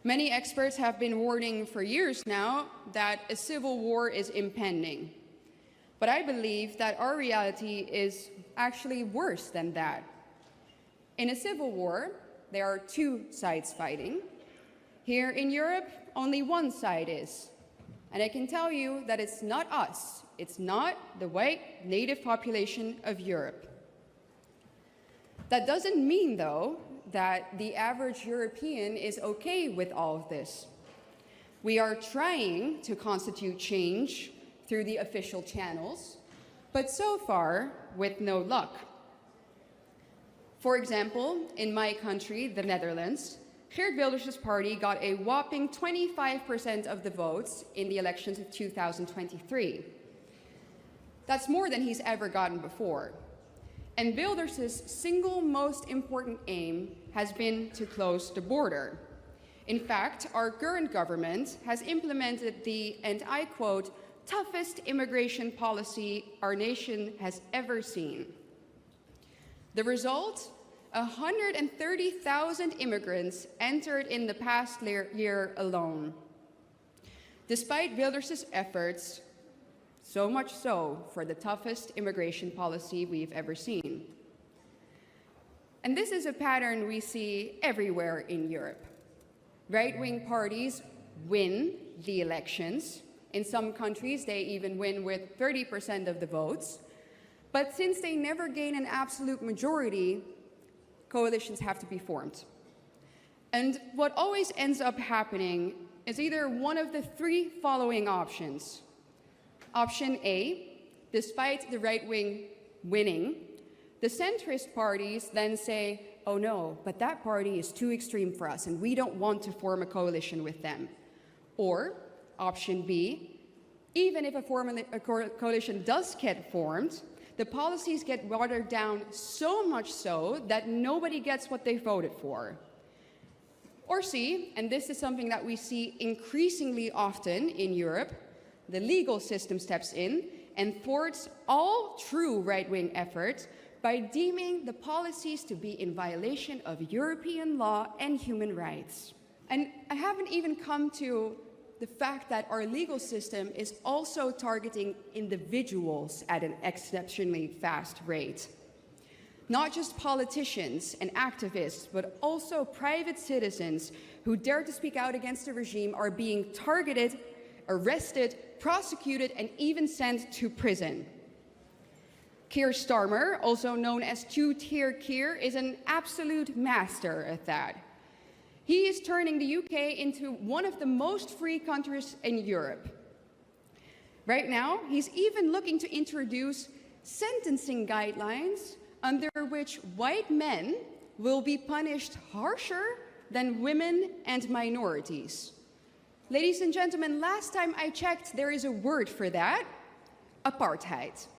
Many experts have been warning for years now that a civil war is impending. But I believe that our reality is actually worse than that. In a civil war, there are two sides fighting. Here in Europe, only one side is. And I can tell you that it's not us. It's not the white native population of Europe. That doesn't mean, though, that the average European is okay with all of this. We are trying to constitute change through the official channels, but so far with no luck. For example, in my country, the Netherlands, Geert Wilders' party got a whopping 25% of the votes in the elections of 2023. That's more than he's ever gotten before. And Wilders' single most important aim has been to close the border. In fact, our current government has implemented the, and I quote, toughest immigration policy our nation has ever seen. The result? 130,000 immigrants entered in the past year alone. Despite Wilders' efforts, so much so for the toughest immigration policy we've ever seen. And this is a pattern we see everywhere in Europe. Right-wing parties win the elections. In some countries, they even win with 30% of the votes. But since they never gain an absolute majority, coalitions have to be formed. And what always ends up happening is either one of the three following options. Option A, despite the right wing winning, the centrist parties then say, oh no, but that party is too extreme for us and we don't want to form a coalition with them. Or option B, even if a coalition does get formed, the policies get watered down so much so that nobody gets what they voted for. Or C, and this is something that we see increasingly often in Europe, the legal system steps in and thwarts all true right-wing efforts by deeming the policies to be in violation of European law and human rights. And I haven't even come to the fact that our legal system is also targeting individuals at an exceptionally fast rate. Not just politicians and activists, but also private citizens who dare to speak out against the regime are being targeted, arrested, prosecuted, and even sent to prison. Keir Starmer, also known as Two-Tier Keir, is an absolute master at that. He is turning the UK into one of the most free countries in Europe. Right now, he's even looking to introduce sentencing guidelines under which white men will be punished harsher than women and minorities. Ladies and gentlemen, last time I checked, there is a word for that: apartheid.